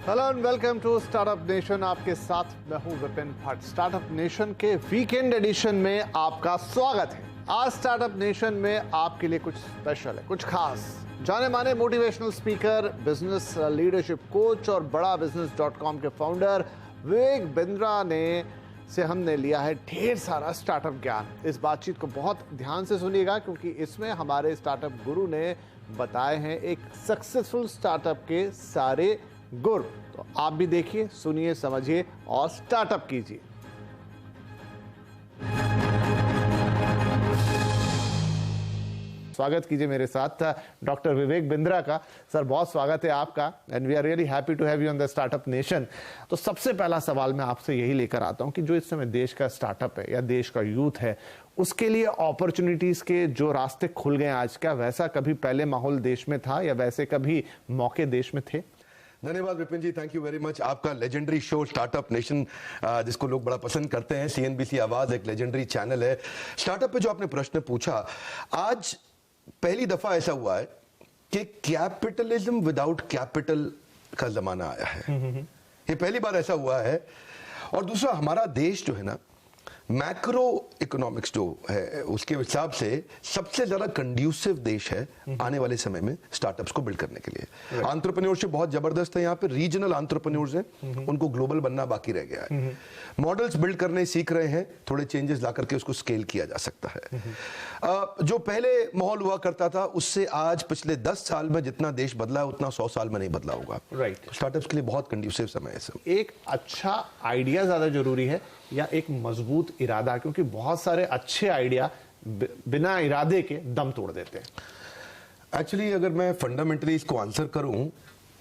Hello and welcome to startup nation. आपके साथ मैं हूं विपिन भट्ट। स्टार्टअप नेशन के वीकेंड एडिशन में आपका स्वागत है। आज स्टार्टअप नेशन में आपके लिए कुछ स्पेशल है, कुछ खास। जाने माने motivational speaker, business leadership coach और बड़ा बिजनेस.com के फाउंडर विवेक बिंद्रा ने से हमने लिया है ढेर सारा स्टार्टअप ज्ञान। इस बातचीत को बहुत ध्यान से सुनिएगा क्योंकि इसमें हमारे स्टार्टअप गुरु ने बताए हैं एक सक्सेसफुल स्टार्टअप के सारे गुर। तो आप भी देखिए, सुनिए, समझिए और स्टार्टअप कीजिए। स्वागत कीजिए मेरे साथ डॉक्टर विवेक बिंद्रा का। सर बहुत स्वागत है आपका and we are really happy to have you on the startup nation. तो सबसे पहला सवाल मैं आपसे यही लेकर आता हूं कि जो इस समय देश का स्टार्टअप है या देश का यूथ है, उसके लिए अपॉर्चुनिटीज के जो रास्ते खुल गए आज, क्या वैसा कभी पहले माहौल देश में था या वैसे कभी मौके देश में थे? धन्यवाद विपिन जी, थैंक यू वेरी मच। आपका लेजेंडरी शो स्टार्टअप नेशन, जिसको लोग बड़ा पसंद करते हैं, सीएनबीसी आवाज एक लेजेंडरी चैनल है। स्टार्टअप पे जो आपने प्रश्न पूछा, आज पहली दफा ऐसा हुआ है कि कैपिटलिज्म विदाउट कैपिटल का जमाना आया है। ये पहली बार ऐसा हुआ है। और दूसरा, हमारा देश जो है ना, मैक्रो इकोनॉमिक्स जो है उसके हिसाब से सबसे ज्यादा कंड्यूसिव देश है आने वाले समय में स्टार्टअप्स को बिल्ड करने के लिए। एंटरप्रेन्योरशिप बहुत जबरदस्त है यहाँ पे। रीजनल एंटरप्रेन्योर्स हैं, उनको ग्लोबल बनना बाकी रह गया है। मॉडल्स बिल्ड करने सीख रहे हैं, थोड़े चेंजेस ला करके उसको स्केल किया जा सकता है। जो पहले माहौल हुआ करता था उससे आज पिछले 10 साल में जितना देश बदला है उतना 100 साल में नहीं बदला होगा। राइट। स्टार्टअप्स के लिए बहुत कंड्यूसिव समय है सर। एक अच्छा आइडिया ज्यादा जरूरी है या एक मजबूत इरादा? क्योंकि बहुत सारे अच्छे आइडिया बिना इरादे के दम तोड़ देते हैं। एक्चुअली अगर मैं फंडामेंटली इसको आंसर करूं,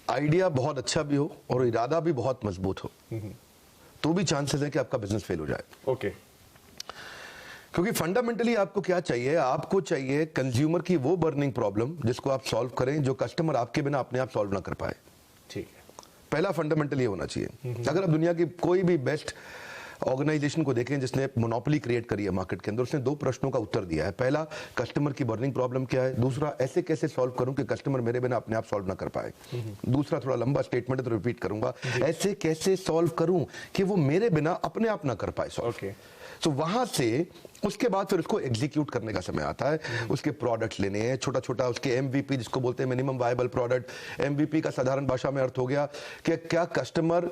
आइडिया बहुत अच्छा भी हो और इरादा भी बहुत मजबूत हो तो भी चांसेस है कि आपका बिजनेस फेल हो जाए। ओके। क्योंकि फंडामेंटली आपको क्या चाहिए? आपको चाहिए कंज्यूमर की वो बर्निंग प्रॉब्लम जिसको आप सॉल्व करें, जो कस्टमर आपके बिना अपने आप सॉल्व ना कर पाए। ठीक है। पहला फंडामेंटल ये होना चाहिए। अगर आप दुनिया की कोई भी बेस्ट ऑर्गेनाइजेशन को देखें जिसने मोनोपोली क्रिएट करी है मार्केट के अंदर, उसने 2 प्रश्नों का उत्तर दिया है। पहला, कस्टमर की बर्निंग प्रॉब्लम क्या है। दूसरा, ऐसे कैसे सॉल्व करूं कि कस्टमर मेरे बिना अपने आप सॉल्व ना कर पाए। दूसरा थोड़ा लंबा स्टेटमेंट है तो रिपीट करूंगा, ऐसे कैसे सॉल्व करूं कि वो मेरे बिना अपने आप ना कर पाए सॉल्व। ओके। तो वहां से उसके बाद फिर उसको एग्जीक्यूट करने का समय आता है। उसके प्रोडक्ट्स लेने हैं, छोटा छोटा उसके एमवीपी जिसको बोलते हैं मिनिमम वायबल प्रोडक्ट। एमवीपी का साधारण भाषा में अर्थ हो गया कि क्या कस्टमर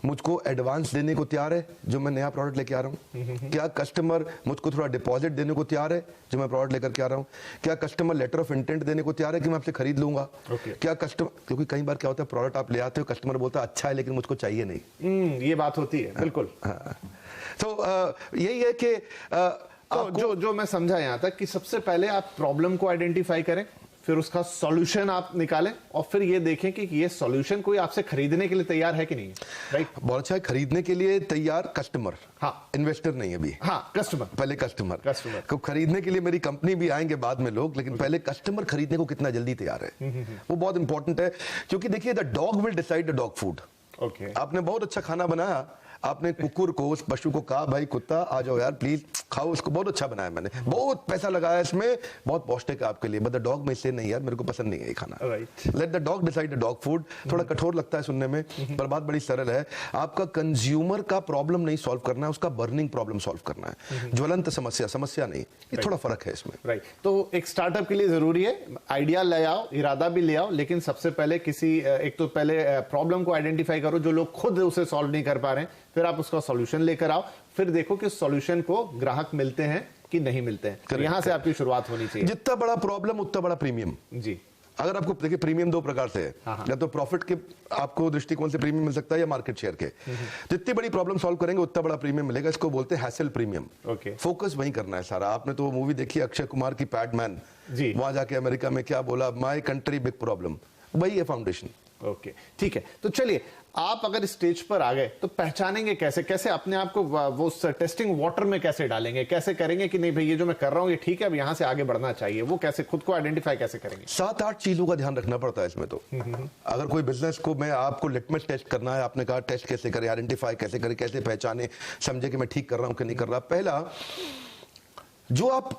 मुझको एडवांस देने को तैयार है जो मैं नया प्रोडक्ट लेके आ रहा हूं? क्या कस्टमर मुझको थोड़ा डिपॉजिट देने को तैयार है जो मैं प्रोडक्ट लेकर के आ रहा हूं? क्या कस्टमर लेटर ऑफ इंटेंट देने को तैयार है कि मैं आपसे खरीद लूंगा? क्या कस्टमर, क्योंकि कई बार क्या होता है, प्रोडक्ट आप ले आते हो, कस्टमर बोलता है अच्छा है लेकिन मुझको चाहिए नहीं। ये बात होती है। बिल्कुल। तो यही है कि तो जो मैं समझा यहां तक कि सबसे पहले आप प्रॉब्लम को आइडेंटिफाई करें, फिर उसका सॉल्यूशन आप निकालें और फिर ये देखें कि ये सॉल्यूशन कोई आपसे खरीदने के लिए तैयार है कि नहीं। राइट। बहुत अच्छा है। खरीदने के लिए तैयार कस्टमर, हाँ, इन्वेस्टर नहीं अभी। हाँ, कस्टमर। पहले कस्टमर को खरीदने के लिए मेरी कंपनी भी आएंगे बाद में लोग, लेकिन पहले कस्टमर खरीदने को कितना जल्दी तैयार है वो बहुत इंपॉर्टेंट है। क्योंकि देखिए, the dog will decide the dog food. Okay. आपने बहुत अच्छा खाना बनाया, आपने कुकुर को, उस पशु को कहा भाई कुत्ता आ जाओ यार प्लीज खाओ, उसको बहुत अच्छा बनाया मैंने, बहुत पैसा लगाया इसमें, बहुत पौष्टिक है आपके लिए, बट द डॉग में से नहीं यार मेरे को पसंद नहीं है ये खाना। Let the dog decide the dog food. थोड़ा कठोर लगता है सुनने में पर बात बड़ी सरल है। आपका कंज्यूमर का प्रॉब्लम नहीं सॉल्व करना है, उसका बर्निंग प्रॉब्लम सॉल्व करना है। ज्वलंत समस्या नहीं। ये थोड़ा फर्क है इसमें। राइट। तो एक स्टार्टअप के लिए जरूरी है आइडिया ले आओ, इरादा भी ले आओ, लेकिन सबसे पहले एक तो पहले प्रॉब्लम को आइडेंटिफाई करो जो लोग खुद उसे सॉल्व नहीं कर पा रहे हैं, फिर आप उसका सॉल्यूशन लेकर आओ, फिर देखो कि सॉल्यूशन को ग्राहक मिलते हैं कि नहीं मिलते हैं। तो यहां से आपकी शुरुआत होनी चाहिए। जितना बड़ा प्रॉब्लम उतना बड़ा प्रीमियम। जी। अगर आपको देखिए, प्रीमियम 2 प्रकार से है। या तो प्रॉफिट के आपको दृष्टिकोण से प्रीमियम मिल सकता है या मार्केट शेयर के। जितनी बड़ी प्रॉब्लम सॉल्व करेंगे उतना बड़ा प्रीमियम मिलेगा। इसको बोलते हैं हैसल प्रीमियम। ओके। फोकस वहीं करना है सारा। आपने तो मूवी देखी अक्षय कुमार की पैडमैन, वहां जाके अमेरिका में क्या बोला, माय कंट्री बिग प्रॉब्लम, वही है फाउंडेशन। ओके, ठीक है। तो चलिए, आप अगर स्टेज पर आ गए तो पहचानेंगे कैसे, कैसे अपने आप को वो टेस्टिंग वाटर में कैसे डालेंगे, कैसे करेंगे कि नहीं भाई ये जो मैं कर रहा हूं ये ठीक है, अब यहां से आगे बढ़ना चाहिए, वो कैसे खुद को आइडेंटिफाई कैसे करेंगे? 7-8 चीजों का ध्यान रखना पड़ता है इसमें तो। अगर कोई बिजनेस को मैं आपको लिटमस टेस्ट करना है, आपने कहा टेस्ट कैसे करें, आइडेंटिफाई कैसे करें, कैसे पहचाने, समझे कि मैं ठीक कर रहा हूं कि नहीं कर रहा। पहला, जो आप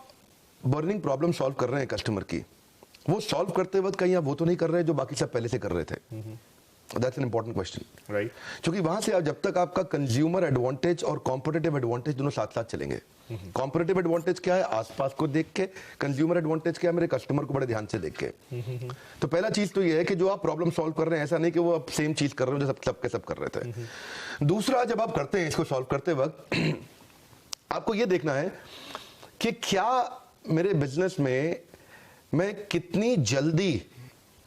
बर्निंग प्रॉब्लम सॉल्व कर रहे हैं कस्टमर की, वो सॉल्व करते वक्त कहीं आप वो तो नहीं कर रहे हैं जो बाकी सब पहले से कर रहे थे। That's an important question, right. क्योंकि वहां से आप जब तक आपका कंज्यूमर एडवांटेज और कॉम्पिटिटिव एडवांटेज दोनों साथ साथ चलेंगे। कॉम्पिटिटिव एडवांटेज क्या है? आसपास को देख के। कंज्यूमर एडवांटेज क्या है? मेरे कस्टमर को बड़े ध्यान से देख के। तो पहला चीज तो ये है कि जो आप प्रॉब्लम सॉल्व कर रहे हैं, ऐसा नहीं कि वो आप सेम चीज कर रहे हो जो सब कर रहे थे। दूसरा, जब आप करते हैं इसको सॉल्व करते वक्त आपको ये देखना है कि क्या मेरे बिजनेस में मैं कितनी जल्दी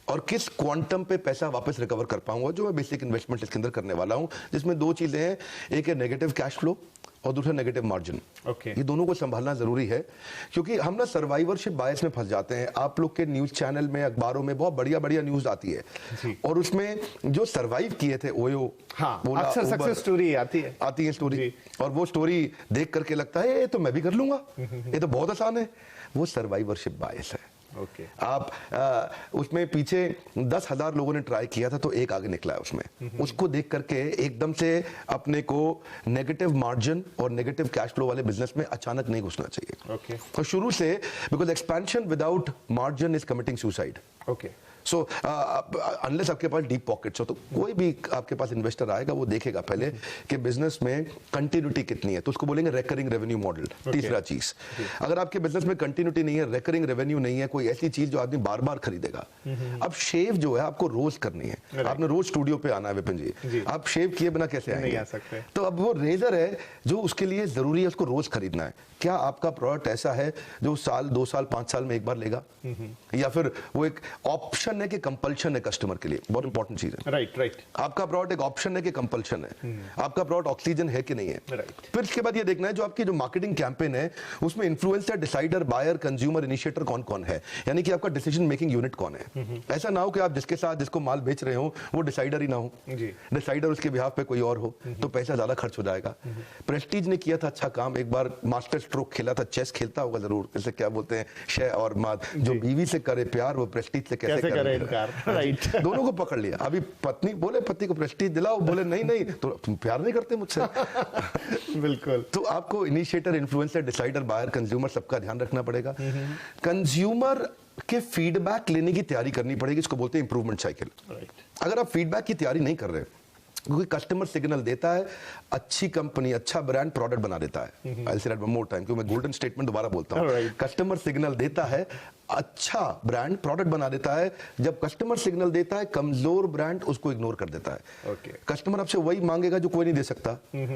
और किस क्वांटम पे पैसा वापस रिकवर कर पाऊंगा, जो मैं बेसिक इन्वेस्टमेंट इसके अंदर करने वाला हूं, जिसमें दो चीजें हैं, एक है नेगेटिव कैश फ्लो और दूसरा नेगेटिव मार्जिन। Okay. ये दोनों को संभालना जरूरी है, क्योंकि हम ना सर्वाइवरशिप बायस में फंस जाते हैं। आप लोग के न्यूज चैनल में, अखबारों में बहुत बढ़िया बढ़िया न्यूज आती है और उसमें जो सर्वाइव किए थे ओयो, हाँ, अक्सर सक्सेस स्टोरी आती है स्टोरी, और वो स्टोरी देख करके लगता है ये तो मैं भी कर लूंगा, ये तो बहुत आसान है। वो सर्वाइवरशिप बायस है। Okay. आप उसमें पीछे 10,000 लोगों ने ट्राई किया था तो एक आगे निकला है उसमें। उसको देख करके एकदम से अपने को नेगेटिव मार्जिन और नेगेटिव कैश फ्लो वाले बिजनेस में अचानक नहीं घुसना चाहिए। Okay. तो शुरू से, because expansion without margin is committing suicide. Okay. So unless आपके पास डीप पॉकेट्स हो, तो कोई भी आपके पास इन्वेस्टर आएगा वो देखेगा पहले कि बिजनेस में कंटिन्यूटी कितनी है, तो उसको बोलेंगे रेकरिंग रेवेन्यू मॉडल। तीसरा चीज, अगर आपके बिजनेस में कंटिन्यूटी नहीं है, रेकरिंग रेवेन्यू नहीं है, कोई ऐसी चीज जो आदमी बार बार खरीदेगा। अब शेव जो है आपको रोज करनी है, आपने रोज स्टूडियो पे आना है विपिन जी, आप शेव किए बिना कैसे आएंगे? नहीं आ सकते। तो अब वो रेजर है जो उसके लिए जरूरी है, उसको रोज खरीदना है। क्या आपका प्रोडक्ट ऐसा है जो साल 2 साल 5 साल में एक बार लेगा, या फिर वो एक ऑप्शन है कि कंपल्शन है कस्टमर के लिए? बहुत इंपॉर्टेंट चीज है। राइट। आपका प्रोडक्ट एक ऑप्शन है कि कंपल्शन है? आपका प्रोडक्ट ऑक्सीजन है कि नहीं है? Right. फिर इसके बाद ये देखना है जो आपकी जो मार्केटिंग कैंपेन है उसमें influencer, decider, buyer, consumer, initiator कौन कौन है, यानी कि आपका डिसीजन मेकिंग यूनिट कौन है। ऐसा ना हो कि आप जिसके साथ जिसको माल बेच रहे हो वो डिसाइडर ही ना हो, डिसाइडर उसके बिहाफ पे कोई और हो, तो पैसा ज्यादा खर्च हो जाएगा। प्रेस्टीज ने किया था अच्छा काम, एक बार मास्टर स्ट्रोक खेला था, चेस खेलता होगा जरूर, जैसे क्या बोलते हैं शय और मात, जो बीवी से करे प्यार वो प्रेस्टीज से कैसे करे इनकार। राइट। दोनों को पकड़ लिया। अभी पत्नी बोले पति को प्रेस्टीज दिलाओ, बोले नहीं तो तुम प्यार नहीं करते मुझसे। बिल्कुल। तो आपको initiator, influencer, decider, buyer, consumer सबका ध्यान रखना पड़ेगा। कंज्यूमर के फीडबैक लेने की तैयारी करनी पड़ेगी, इसको बोलते हैं इंप्रूवमेंट साइकिल। अगर आप फीडबैक की तैयारी नहीं कर रहे, क्योंकि कस्टमर सिग्नल देता है, अच्छी कंपनी, अच्छा ब्रांड प्रोडक्ट बना देता है। आई say that one more time, क्योंकि मैं गोल्डन स्टेटमेंट दोबारा बोलता हूं। कस्टमर सिग्नल देता है, अच्छा ब्रांड प्रोडक्ट बना देता है। जब कस्टमर सिग्नल देता है, कमजोर ब्रांड उसको इग्नोर कर देता है। कस्टमर आपसे वही मांगेगा जो कोई नहीं दे सकता,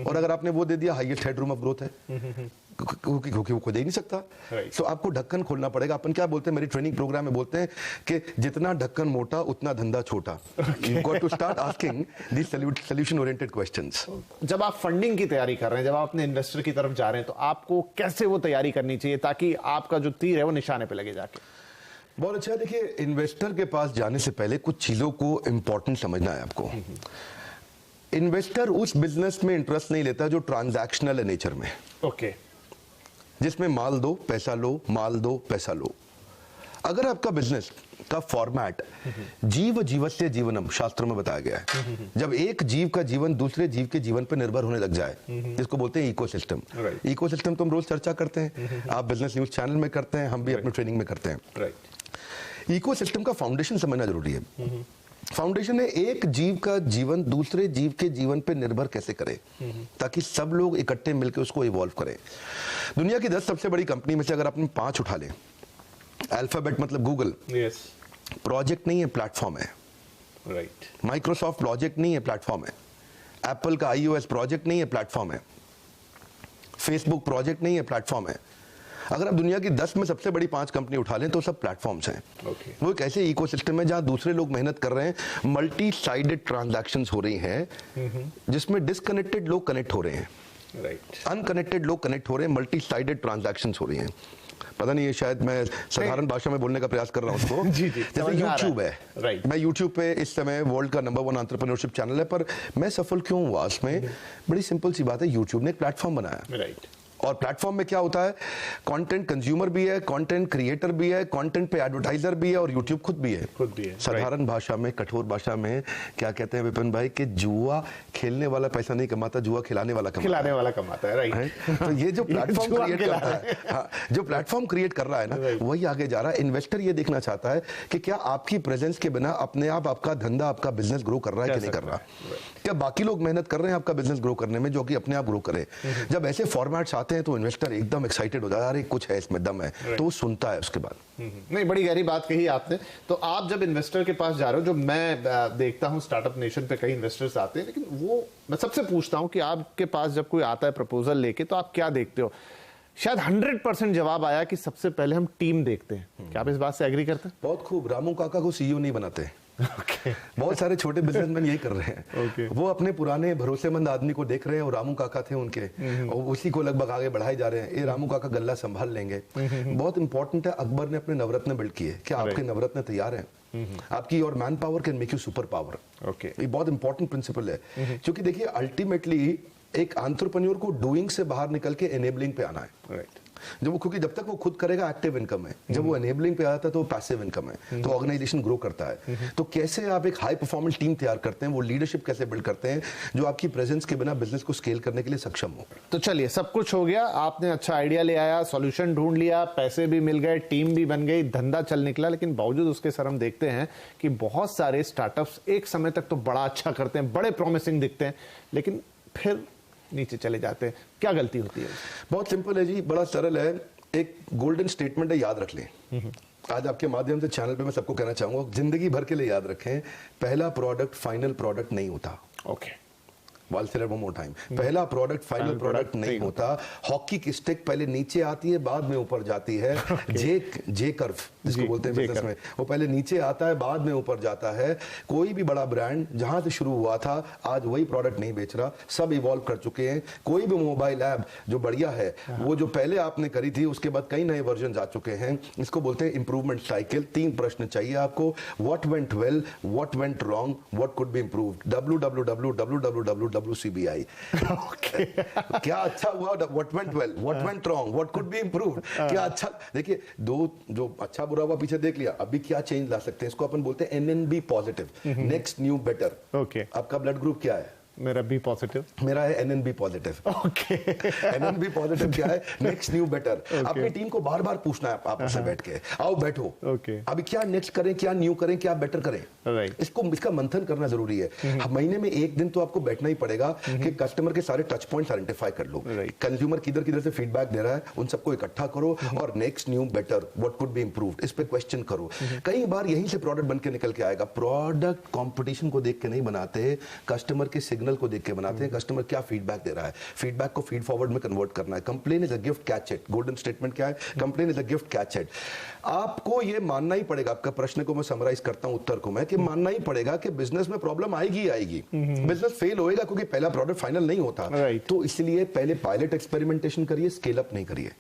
और अगर आपने वो दे दिया, हाईएस्ट हेडरूम ऑफ ग्रोथ है, क्योंकि वो कोई दे नहीं सकता। सो आपको ढक्कन खोलना पड़ेगा। अपन क्या बोलते हैं, मेरी ट्रेनिंग प्रोग्राम में बोलते हैं कि जितना ढक्कन मोटा उतना धंधा छोटा। You got to start asking this solution oriented questions. जब आप फंडिंग की तैयारी कर रहे हैं, जब आप अपने इन्वेस्टर की तरफ जा रहे हैं, तो आपको कैसे वो तैयारी करनी चाहिए ताकि आपका जो तीर है वो निशाने पे लगे जाके? बहुत अच्छा। देखिए, इन्वेस्टर के पास जाने से पहले कुछ चीजों को इंपॉर्टेंट समझना है आपको। इन्वेस्टर उस बिजनेस में इंटरेस्ट नहीं लेता जो ट्रांजैक्शनल है नेचर में। ओके। जिसमें माल दो पैसा लो, माल दो पैसा लो। अगर आपका बिजनेस का फॉर्मेट जीव जीवस्य जीवनम शास्त्र में बताया गया है, जब एक जीव का जीवन दूसरे जीव के जीवन पर निर्भर होने लग जाए, जिसको बोलते हैं इकोसिस्टम। इकोसिस्टम तो हम रोज चर्चा करते हैं, आप बिजनेस न्यूज चैनल में करते हैं, हम भी अपनी ट्रेनिंग में करते हैं। इकोसिस्टम का फाउंडेशन समझना जरूरी है। फाउंडेशन है एक जीव का जीवन दूसरे जीव के जीवन पे निर्भर कैसे करे, ताकि सब लोग इकट्ठे मिलकर उसको इवॉल्व करें। दुनिया की 10 सबसे बड़ी कंपनी में से अगर आपने 5 उठा लें, अल्फाबेट मतलब गूगल, प्रोजेक्ट नहीं है, प्लेटफॉर्म है। राइट। माइक्रोसॉफ्ट प्रोजेक्ट नहीं है, प्लेटफॉर्म है। एप्पल का iOS प्रोजेक्ट नहीं है, प्लेटफॉर्म है। फेसबुक प्रोजेक्ट नहीं है, प्लेटफॉर्म है। अगर आप दुनिया की 10 में सबसे बड़ी 5 कंपनी उठा लें तो सब प्लेटफॉर्म्स हैं। वो एक ऐसे इकोसिस्टम है जहां दूसरे लोग मेहनत कर रहे हैं, मल्टी साइडेड ट्रांजैक्शंस हो रही हैं, जिसमें डिस्कनेक्टेड लोग कनेक्ट हो रहे हैं, अनकनेक्टेड लोग कनेक्ट हो रहे हैं, मल्टी साइडेड ट्रांजैक्शंस हो रही हैं। पता नहीं, ये शायद मैं साधारण भाषा में बोलने का प्रयास कर रहा हूं उसको। जैसे यूट्यूब है, मैं यूट्यूब पे इस समय वर्ल्ड का नंबर 1 एंटरप्रेन्योरशिप चैनल है, पर मैं सफल क्यों हुआ उसमें? बड़ी सिंपल सी बात है, यूट्यूब ने एक प्लेटफॉर्म बनाया। और प्लेटफॉर्म में क्या होता है, कंटेंट कंज्यूमर भी है, कंटेंट क्रिएटर भी है, कंटेंट पे एडवर्टाइजर भी है और यूट्यूब खुद भी है। साधारण भाषा में, कठोर भाषा में क्या कहते हैं विपिन भाई कि जुआ खेलने वाला पैसा नहीं कमाता, जुआ खिलाने वाला कमाता है। राइट। तो ये जो प्लेटफॉर्म क्रिएट करता है, हाँ, जो प्लेटफॉर्म क्रिएट कर रहा है ना, वही आगे जा रहा है। इन्वेस्टर ये देखना चाहता है कि क्या आपकी प्रेजेंस के बिना अपने आप आपका धंधा, आपका बिजनेस ग्रो कर रहा है कि नहीं कर रहा, क्या बाकी लोग मेहनत कर रहे हैं आपका बिजनेस ग्रो करने में, जो कि अपने आप ग्रो करे। जब ऐसे फॉर्मेट्स आते हैं तो इन्वेस्टर एकदम एक्साइटेड हो जाता है, अरे कुछ है इसमें दम है, तो वो सुनता है उसके बाद। नहीं, बड़ी गहरी बात कही आपने। तो आप जब इन्वेस्टर के पास जा रहे हो, जो मैं देखता हूं स्टार्टअप नेशन पे कई इन्वेस्टर्स आते हैं, लेकिन वो मैं सबसे पूछता हूं कि आपके पास जब कोई आता है प्रपोजल लेके, तो आप क्या देखते हो? शायद 100% जवाब आया कि सबसे पहले हम टीम देखते हैं। क्या आप इस बात से एग्री करते हैं? बहुत खूब। रामू काका को सीईओ नहीं बनाते। बहुत सारे छोटे बिजनेसमैन यही कर रहे हैं। वो अपने पुराने भरोसेमंद आदमी को देख रहे हैं, और रामू काका थे उनके, और उसी को लगभग आगे बढ़ाए जा रहे हैं। ये रामू काका गल्ला संभाल लेंगे। बहुत इंपॉर्टेंट है, अकबर ने अपने नवरत्न बिल्ड किए, क्या आपके नवरत्न तैयार हैं? आपकी और man power can make you super power. ये बहुत इंपॉर्टेंट प्रिंसिपल है, क्योंकि देखिए अल्टीमेटली एक एंटरप्रेन्योर को डूइंग से बाहर निकल के एनेबलिंग पे आना है। जब वो, क्योंकि जब तक वो खुद करेगा एक्टिव इनकम है, जब वो एनेबलिंग पे आता है तो पैसिव इनकम है, तो ऑर्गेनाइजेशन ग्रो करता है। तो कैसे आप एक हाई परफॉर्मेंस टीम तैयार करते हैं, वो लीडरशिप कैसे बिल्ड करते हैं जो आपकी प्रेजेंस के बिना बिजनेस को स्केल करने के लिए सक्षम हो। तो चलिए, सब कुछ हो गया, आपने अच्छा आइडिया ले आया, सॉल्यूशन ढूंढ लिया, पैसे भी मिल गए, टीम भी बन गई, धंधा चल निकला, लेकिन बावजूद उसके सर हम देखते हैं कि बहुत सारे स्टार्टअप्स एक समय तक तो बड़ा अच्छा करते हैं, बड़े प्रॉमिसिंग दिखते हैं, लेकिन फिर नीचे चले जाते हैं। क्या गलती होती है? बहुत सिंपल है जी, बड़ा सरल है। एक गोल्डन स्टेटमेंट है, याद रख लें। आज आपके माध्यम से चैनल पे मैं सबको कहना चाहूंगा, जिंदगी भर के लिए याद रखें, पहला प्रोडक्ट फाइनल प्रोडक्ट नहीं होता। ओके, पहला प्रोडक्ट फाइनल प्रोडक्ट नहीं होता। हॉकी की स्टिक पहले नीचे आती है, बाद में ऊपर जाती है। जे कर्व जिसको बोलते हैं बिजनेस में, वो पहले नीचे आता है, बाद में ऊपर जाता है। कोई भी बड़ा ब्रांड जहां से शुरू हुआ था, आज वही प्रोडक्ट नहीं बेच रहा, सब इवॉल्व कर चुके हैं। कोई भी मोबाइल ऐप जो बढ़िया है, वो जो पहले आपने करी थी, उसके बाद कई नए वर्जन आ चुके हैं। इसको बोलते हैं इंप्रूवमेंट साइकिल। 3 प्रश्न चाहिए आपको, what went well, what went wrong, what could be improved. WCBI। क्या अच्छा हुआ, what went well, what went wrong, what could be improved. क्या अच्छा, देखिए दो जो अच्छा बुरा हुआ पीछे देख लिया, अभी क्या चेंज ला सकते हैं, इसको अपन बोलते हैं NNB positive, next new better. Okay, आपका ब्लड ग्रुप क्या है? मेरा बी पॉजिटिव। मेरा है NNB positive. Okay, NNB positive क्या है? Next new better. अपनी टीम को बार बार पूछना है आपस में बैठ के, आओ बैठो, ओके, अभी क्या नेक्स्ट करें, क्या न्यू करें, क्या बेटर करें। राइट, इसका मंथन करना जरूरी है। महीने में एक दिन तो आपको बैठना ही पड़ेगा कि कस्टमर के सारे टच पॉइंट्स आइडेंटिफाई कर लो। कंज्यूमर किधर किधर से फीडबैक दे रहा है, उन सबको इकट्ठा करो, और next new better, what could be improved, इस पे क्वेश्चन करो। कई बार यहीं से प्रोडक्ट बन के निकल के आएगा। प्रोडक्ट कंपटीशन को देख के नहीं बनाते, कस्टमर के सिग्नल को देख के बनाते हैं। कस्टमर क्या फीडबैक दे रहा है, फीडबैक को फीड फॉरवर्ड में कन्वर्ट करना है। Complain is a gift, catch it. Golden statement क्या है? Complain is a gift, catch it. आपको ये मानना ही पड़ेगा, आपका प्रश्न को मैं समराइज करता हूं उत्तर को मैं, कि मानना ही पड़ेगा कि बिजनेस में प्रॉब्लम आएगी आएगी। बिजनेस फेल होएगा क्योंकि पहला प्रोडक्ट फाइनल नहीं होता। तो इसलिए पहले पायलट एक्सपेरिमेंटेशन करिए, स्केल अप नहीं करिए,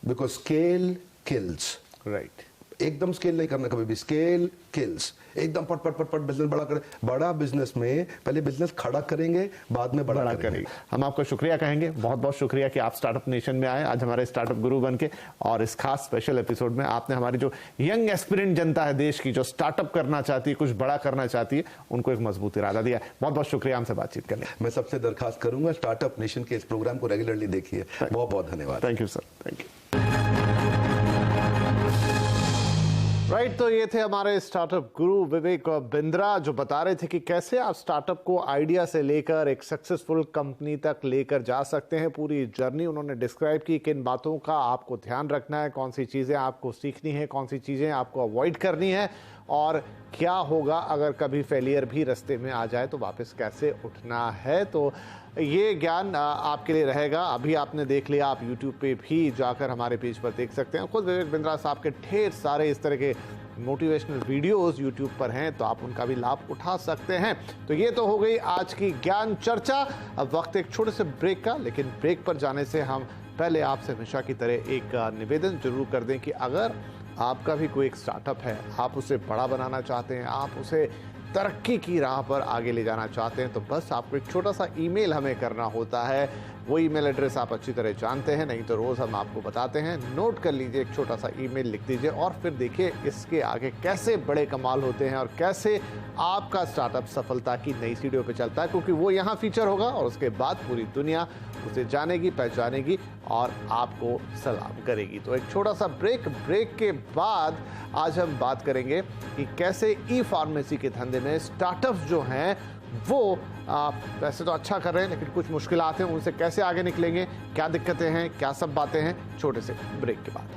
बिकॉज स्केल किल्स। राइट, एकदम स्केल नहीं करना कभी भी, स्केल किल्स। एकदम पट पट पट पट बिजनेस बड़ा करें। बड़ा बिजनेस में पहले बिजनेस खड़ा करेंगे, बाद में बड़ा करेंगे। हम आपको शुक्रिया कहेंगे, बहुत बहुत शुक्रिया कि आप स्टार्टअप नेशन में आए, आज हमारे स्टार्टअप गुरु बन के, और इस खास स्पेशल एपिसोड में आपने हमारी जो यंग एस्पिरेंट जनता है देश की, जो स्टार्टअप करना चाहती है, कुछ बड़ा करना चाहती है, उनको एक मजबूत इरादा दिया। बहुत बहुत शुक्रिया हमसे बातचीत करने। मैं सबसे दरखास्त करूंगा, स्टार्टअप नेशन के इस प्रोग्राम को रेगुलरली देखिए। बहुत बहुत धन्यवाद। Thank you sir, thank you. Right, तो ये थे हमारे स्टार्टअप गुरु विवेक बिंद्रा, जो बता रहे थे कि कैसे आप स्टार्टअप को आइडिया से लेकर एक सक्सेसफुल कंपनी तक लेकर जा सकते हैं। पूरी जर्नी उन्होंने डिस्क्राइब की, किन बातों का आपको ध्यान रखना है, कौन सी चीज़ें आपको सीखनी है, कौन सी चीज़ें आपको अवॉइड करनी है, और क्या होगा अगर कभी फेलियर भी रास्ते में आ जाए तो वापस कैसे उठना है। तो ये ज्ञान आपके लिए रहेगा। अभी आपने देख लिया, आप YouTube पे भी जाकर हमारे पेज पर देख सकते हैं। खुद विवेक बिंद्रा साहब के ढेर सारे इस तरह के मोटिवेशनल वीडियोस YouTube पर हैं, तो आप उनका भी लाभ उठा सकते हैं। तो ये तो हो गई आज की ज्ञान चर्चा। अब वक्त एक छोटे से ब्रेक का, लेकिन ब्रेक पर जाने से हम पहले आपसे हमेशा की तरह एक निवेदन जरूर कर दें कि अगर आपका भी कोई एक स्टार्टअप है, आप उसे बड़ा बनाना चाहते हैं, आप उसे तरक्की की राह पर आगे ले जाना चाहते हैं तो बस आपको एक छोटा सा ईमेल हमें करना होता है। वो ईमेल एड्रेस आप अच्छी तरह जानते हैं, नहीं तो रोज़ हम आपको बताते हैं। नोट कर लीजिए, एक छोटा सा ईमेल लिख दीजिए और फिर देखिए इसके आगे कैसे बड़े कमाल होते हैं और कैसे आपका स्टार्टअप सफलता की नई सीढ़ियों पे चलता है, क्योंकि वो यहाँ फीचर होगा और उसके बाद पूरी दुनिया उसे जानेगी, पहचानेगी और आपको सलाम करेगी। तो एक छोटा सा ब्रेक के बाद आज हम बात करेंगे कि कैसे ई फार्मेसी के धंधे में स्टार्टअप्स जो हैं वो वैसे तो अच्छा कर रहे हैं लेकिन कुछ मुश्किलात हैं, उनसे कैसे आगे निकलेंगे, क्या दिक्कतें हैं, क्या सब बातें हैं, छोटे से ब्रेक के बाद।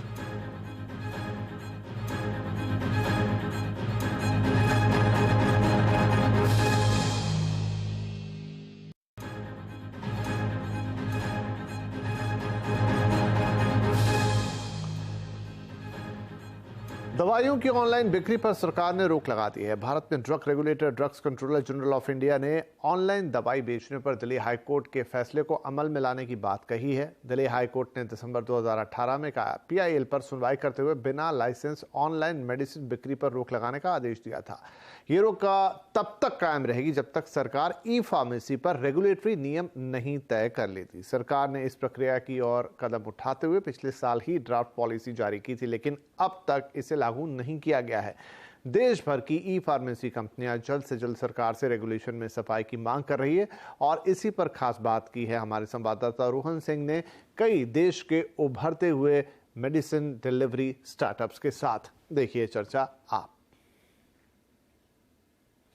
दवाइयों की ऑनलाइन बिक्री पर सरकार ने रोक लगा दी है। भारत में drug regulator drugs controller general of India ने ऑनलाइन दवाई बेचने पर दिल्ली हाई कोर्ट के फैसले को अमल में लाने की बात कही है। दिल्ली हाई कोर्ट ने दिसंबर 2018 में PIL पर सुनवाई करते हुए बिना लाइसेंस ऑनलाइन मेडिसिन बिक्री पर रोक लगाने का आदेश दिया था। ये रोक तब तक कायम रहेगी जब तक सरकार ई फार्मेसी पर रेगुलेटरी नियम नहीं तय कर लेती। सरकार ने इस प्रक्रिया की ओर कदम उठाते हुए पिछले साल ही ड्राफ्ट पॉलिसी जारी की थी, लेकिन अब तक इसे लागू नहीं किया गया है। देश भर की ई फार्मेसी कंपनियां जल्द से जल्द सरकार से रेगुलेशन में सफाई की मांग कर रही है और इसी पर खास बात की है हमारे संवाददाता रोहन सिंह ने कई देश के उभरते हुए मेडिसिन डिलीवरी स्टार्टअप्स के साथ। देखिए चर्चा आप।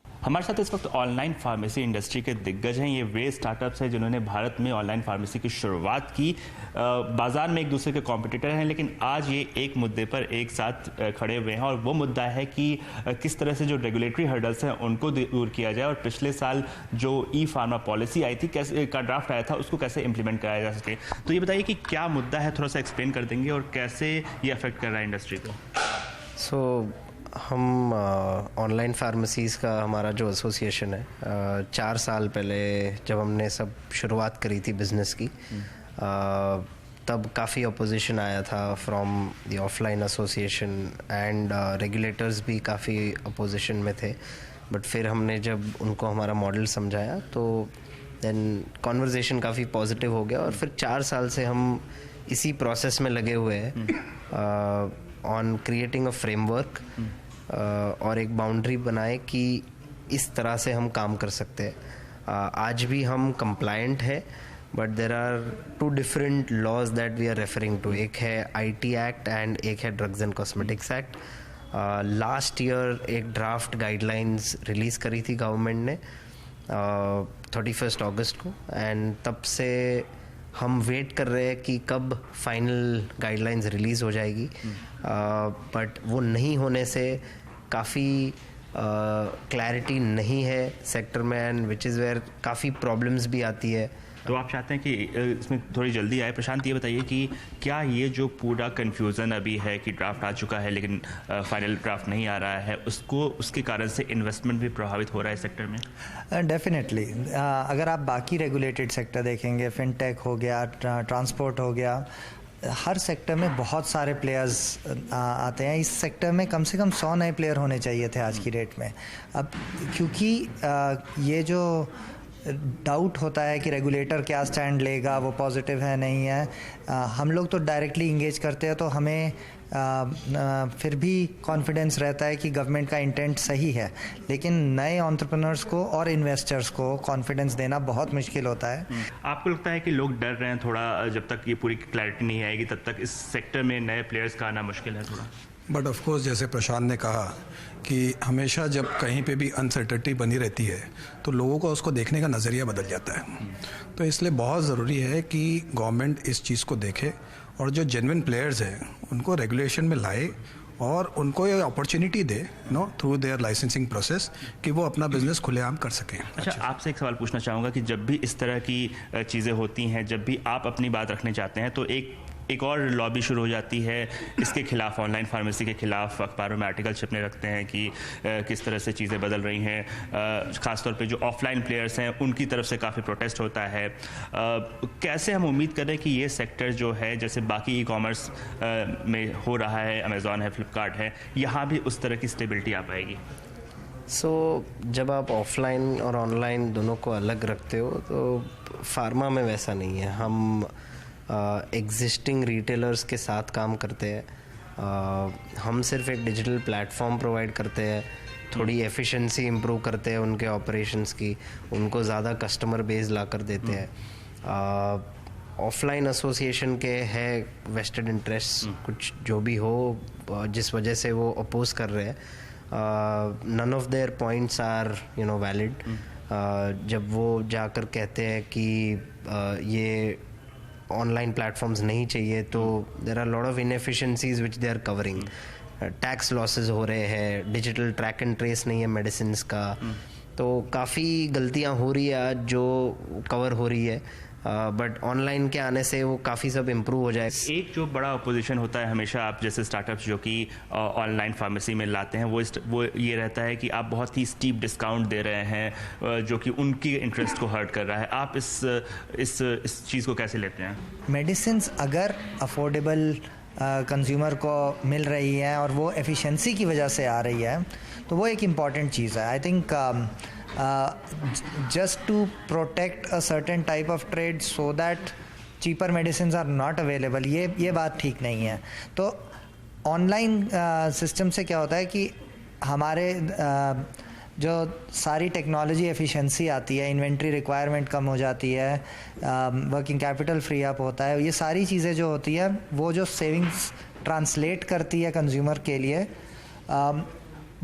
हमारे साथ इस वक्त ऑनलाइन फार्मेसी इंडस्ट्री के दिग्गज हैं। ये वे स्टार्टअप्स हैं जिन्होंने भारत में ऑनलाइन फार्मेसी की शुरुआत की। बाजार में एक दूसरे के कॉम्पिटिटर हैं, लेकिन आज ये एक मुद्दे पर एक साथ खड़े हुए हैं और वो मुद्दा है कि किस तरह से जो रेगुलेटरी हर्डल्स हैं उनको दूर किया जाए और पिछले साल जो ई फार्मा पॉलिसी आई थी कैसे का ड्राफ्ट आया था उसको कैसे इंप्लीमेंट कराया जा सके। तो ये बताइए कि क्या मुद्दा है, थोड़ा सा एक्सप्लेन कर देंगे और कैसे ये अफेक्ट कर रहा है इंडस्ट्री को। हम ऑनलाइन फार्मेसीज़ का हमारा जो एसोसिएशन है 4 साल पहले जब हमने सब शुरुआत करी थी बिज़नेस की तब काफ़ी अपोजिशन आया था from the offline association and regulators भी काफ़ी अपोजिशन में थे। बट फिर हमने जब उनको हमारा मॉडल समझाया तो देन कॉन्वर्जेसन काफ़ी पॉजिटिव हो गया और फिर 4 साल से हम इसी प्रोसेस में लगे हुए हैं ऑन क्रिएटिंग अ फ्रेमवर्क और एक बाउंड्री बनाए कि इस तरह से हम काम कर सकते हैं। आज भी हम कंप्लायंट है but there are 2 different laws that we are referring to. एक है IT एक्ट एंड एक है drugs and cosmetics act. Last year एक ड्राफ्ट गाइडलाइंस रिलीज़ करी थी गवर्नमेंट ने 31 अगस्त को एंड तब से हम वेट कर रहे हैं कि कब फाइनल गाइडलाइंस रिलीज़ हो जाएगी। बट वो नहीं होने से काफ़ी क्लैरिटी नहीं है सेक्टर में एंड विच इज़ वेयर काफ़ी प्रॉब्लम्स भी आती है। तो आप चाहते हैं कि इसमें थोड़ी जल्दी आए। प्रशांत, ये बताइए कि क्या ये जो पूरा कन्फ्यूज़न अभी है कि ड्राफ्ट आ चुका है लेकिन फाइनल ड्राफ्ट नहीं आ रहा है उसके कारण से इन्वेस्टमेंट भी प्रभावित हो रहा है सेक्टर में? डेफिनेटली अगर आप बाकी रेगुलेटेड सेक्टर देखेंगे, फिनटेक हो गया, ट्रांसपोर्ट हो गया, हर सेक्टर में बहुत सारे प्लेयर्स आते हैं। इस सेक्टर में कम से कम 100 नए प्लेयर होने चाहिए थे आज की डेट में। अब क्योंकि ये जो डाउट होता है कि रेगुलेटर क्या स्टैंड लेगा, वो पॉजिटिव है नहीं है, हम लोग तो डायरेक्टली इंगेज करते हैं तो हमें फिर भी कॉन्फिडेंस रहता है कि गवर्नमेंट का इंटेंट सही है, लेकिन नए एंटरप्रेन्योर्स को और इन्वेस्टर्स को कॉन्फिडेंस देना बहुत मुश्किल होता है। आपको लगता है कि लोग डर रहे हैं थोड़ा, जब तक ये पूरी क्लैरिटी नहीं आएगी तब तक इस सेक्टर में नए प्लेयर्स का आना मुश्किल है थोड़ा? बट ऑफ कोर्स जैसे प्रशांत ने कहा कि हमेशा जब कहीं पे भी अनसर्टेनिटी बनी रहती है तो लोगों का उसको देखने का नज़रिया बदल जाता है। तो इसलिए बहुत ज़रूरी है कि गवर्नमेंट इस चीज़ को देखे और जो जेन्युइन प्लेयर्स हैं उनको रेगुलेशन में लाए और उनको ये opportunity they through their licensing process कि वो अपना बिजनेस खुलेआम कर सकें। अच्छा, आपसे एक सवाल पूछना चाहूँगा कि जब भी इस तरह की चीज़ें होती हैं, जब भी आप अपनी बात रखने चाहते हैं तो एक और लॉबी शुरू हो जाती है इसके खिलाफ, ऑनलाइन फार्मेसी के खिलाफ। अखबारों में आर्टिकल छपने लगते हैं कि किस तरह से चीज़ें बदल रही हैं। ख़ासतौर पे जो ऑफलाइन प्लेयर्स हैं उनकी तरफ से काफ़ी प्रोटेस्ट होता है। कैसे हम उम्मीद करें कि ये सेक्टर जो है, जैसे बाकी ई-कॉमर्स में हो रहा है, अमेज़ॉन है, फ्लिपकार्ट है, यहाँ भी उस तरह की स्टेबिलिटी आ पाएगी? सो जब आप ऑफलाइन और ऑनलाइन दोनों को अलग रखते हो तो फार्मा में वैसा नहीं है। हम एग्जिस्टिंग रिटेलर्स के साथ काम करते हैं। हम सिर्फ एक डिजिटल प्लेटफॉर्म प्रोवाइड करते हैं, थोड़ी एफिशिएंसी इम्प्रूव करते हैं उनके ऑपरेशंस की, उनको ज़्यादा कस्टमर बेस ला कर देते हैं। ऑफलाइन एसोसिएशन के है वेस्टेड इंटरेस्ट कुछ जो भी हो जिस वजह से वो अपोज कर रहे हैं, none of their points are valid. जब वो जाकर कहते हैं कि ये ऑनलाइन प्लेटफॉर्म्स नहीं चाहिए तो there are lot of inefficiencies which they are covering. Tax losses हो रहे हैं, डिजिटल ट्रैक एंड ट्रेस नहीं है मेडिसिन का, तो काफ़ी गलतियां हो रही है आज जो कवर हो रही है। बट ऑनलाइन के आने से वो काफ़ी सब इम्प्रूव हो जाए। एक जो बड़ा अपोजिशन होता है हमेशा आप जैसे स्टार्टअप्स जो कि ऑनलाइन फार्मेसी में लाते हैं वो ये रहता है कि आप बहुत ही स्टीप डिस्काउंट दे रहे हैं जो कि उनकी इंटरेस्ट को हर्ट कर रहा है। आप इस चीज़ को कैसे लेते हैं? मेडिसिन्स अगर अफोर्डेबल कंज्यूमर को मिल रही है और वो एफिशिएंसी की वजह से आ रही है तो वो एक इम्पॉर्टेंट चीज़ है। I think just to protect a certain type of trade so that cheaper medicines are not available, ये बात ठीक नहीं है। तो ऑनलाइन सिस्टम से क्या होता है कि हमारे जो सारी टेक्नोलॉजी एफिशिएंसी आती है, इन्वेंट्री रिक्वायरमेंट कम हो जाती है, वर्किंग कैपिटल फ्री अप होता है, ये सारी चीज़ें जो होती है वो जो सेविंग्स ट्रांसलेट करती है कंज्यूमर के लिए,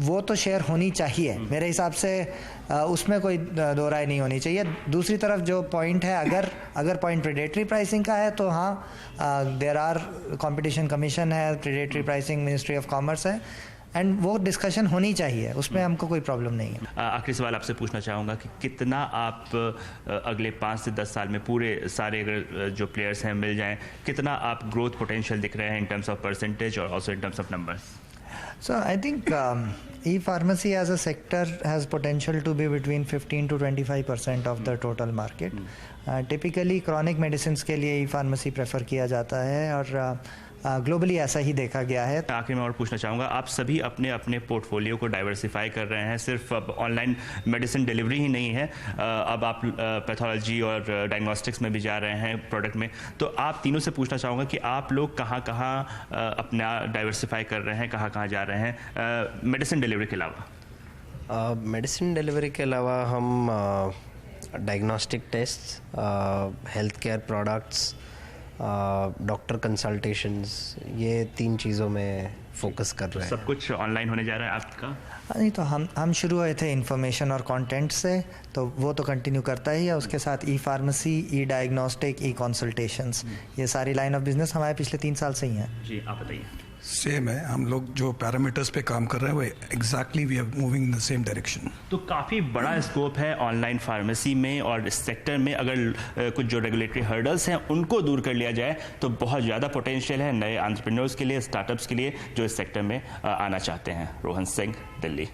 वो तो शेयर होनी चाहिए मेरे हिसाब से। उसमें कोई दो राय नहीं होनी चाहिए। दूसरी तरफ जो पॉइंट है, अगर पॉइंट प्रेडेटरी प्राइसिंग का है तो हाँ, देयर आर कंपटीशन कमीशन है, predatory pricing ministry of commerce है, एंड वो डिस्कशन होनी चाहिए, उसमें हमको कोई प्रॉब्लम नहीं है। आखिरी सवाल आपसे पूछना चाहूँगा कि कितना आप अगले 5 से 10 साल में पूरे सारे अगर जो प्लेयर्स हैं मिल जाएं, कितना आप ग्रोथ पोटेंशियल दिख रहे हैं इन टर्म्स ऑफ परसेंटेज और also in terms of numbers? So I think e-pharmacy as a sector has potential to be between 15 to 25% of the total market. Typically chronic medicines के लिए e-pharmacy prefer किया जाता है और globally ऐसा ही देखा गया है। आखिर में और पूछना चाहूँगा, आप सभी अपने अपने पोर्टफोलियो को डाइवर्सिफाई कर रहे हैं, सिर्फ अब ऑनलाइन मेडिसिन डिलीवरी ही नहीं है, अब आप पैथोलॉजी और डायग्नोस्टिक्स में भी जा रहे हैं प्रोडक्ट में। तो आप तीनों से पूछना चाहूँगा कि आप लोग कहाँ अपना डाइवर्सिफाई कर रहे हैं, कहाँ जा रहे हैं मेडिसिन डिलीवरी के अलावा? मेडिसिन डिलीवरी के अलावा हम diagnostic test, health care products, doctor consultations, ये 3 चीज़ों में फोकस कर रहे हैं। सब कुछ ऑनलाइन होने जा रहा है आपका? नहीं, तो हम शुरू हुए थे इन्फॉर्मेशन और कंटेंट से, तो वो तो कंटिन्यू करता ही है। उसके साथ ई फार्मेसी, ई डायग्नोस्टिक, ई कंसल्टेशंस, ये सारी लाइन ऑफ बिजनेस हमारे पिछले 3 साल से ही हैं। जी, आप बताइए। सेम है, हम लोग जो पैरामीटर्स पे काम कर रहे हैं वो exactly we are moving in the same direction. तो काफ़ी बड़ा स्कोप है ऑनलाइन फार्मेसी में, और इस सेक्टर में अगर कुछ जो रेगुलेटरी हर्डल्स हैं उनको दूर कर लिया जाए तो बहुत ज़्यादा पोटेंशियल है नए एंटरप्रेन्योर्स के लिए, स्टार्टअप्स के लिए जो इस सेक्टर में आना चाहते हैं। रोहन सिंह, दिल्ली।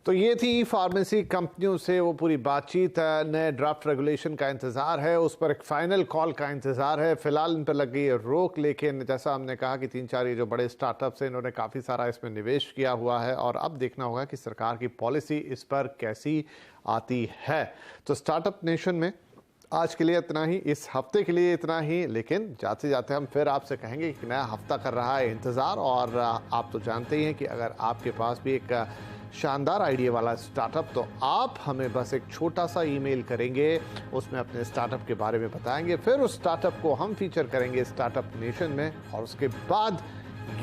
तो ये थी फार्मेसी कंपनियों से वो पूरी बातचीत। नए ड्राफ्ट रेगुलेशन का इंतज़ार है, उस पर एक फाइनल कॉल का इंतज़ार है। फिलहाल इन पर लग गई है रोक, लेकिन जैसा हमने कहा कि 3-4 ये जो बड़े स्टार्टअप्स हैं इन्होंने काफ़ी सारा इसमें निवेश किया हुआ है, और अब देखना होगा कि सरकार की पॉलिसी इस पर कैसी आती है। तो स्टार्टअप नेशन में आज के लिए इतना ही, इस हफ्ते के लिए इतना ही, लेकिन जाते जाते हम फिर आपसे कहेंगे कि नया हफ्ता कर रहा है इंतज़ार, और आप तो जानते ही हैं कि अगर आपके पास भी एक शानदार आइडिया वाला स्टार्टअप, तो आप हमें बस एक छोटा सा ईमेल करेंगे, उसमें अपने स्टार्टअप के बारे में बताएंगे, फिर उस स्टार्टअप को हम फीचर करेंगे स्टार्टअप नेशन में, और उसके बाद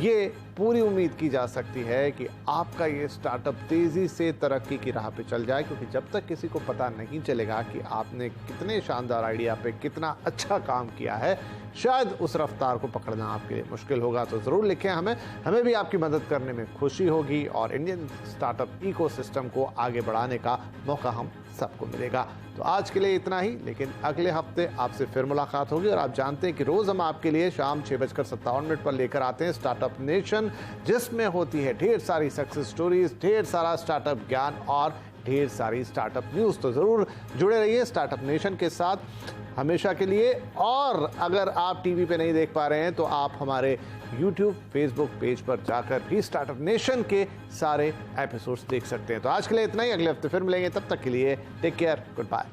ये पूरी उम्मीद की जा सकती है कि आपका ये स्टार्टअप तेज़ी से तरक्की की राह पे चल जाए, क्योंकि जब तक किसी को पता नहीं चलेगा कि आपने कितने शानदार आइडिया पे कितना अच्छा काम किया है, शायद उस रफ्तार को पकड़ना आपके लिए मुश्किल होगा। तो ज़रूर लिखें हमें भी आपकी मदद करने में खुशी होगी, और इंडियन स्टार्टअप इकोसिस्टम को आगे बढ़ाने का मौका हम सबको मिलेगा। तो आज के लिए इतना ही, लेकिन अगले हफ्ते आपसे फिर मुलाकात होगी, और आप जानते हैं कि रोज़ हम आपके लिए शाम 6:57 पर लेकर आते हैं स्टार्टअप नेशन, जिसमें होती है ढेर सारी सक्सेस स्टोरीज, ढेर सारा स्टार्टअप ज्ञान और ढेर सारी स्टार्टअप न्यूज़। तो ज़रूर जुड़े रहिए स्टार्टअप नेशन के साथ हमेशा के लिए। और अगर आप टीवी पे नहीं देख पा रहे हैं तो आप हमारे यूट्यूब फेसबुक पेज पर जाकर भी स्टार्टअप नेशन के सारे एपिसोड्स देख सकते हैं। तो आज के लिए इतना ही, अगले हफ्ते फिर मिलेंगे, तब तक के लिए टेक केयर, गुड बाय।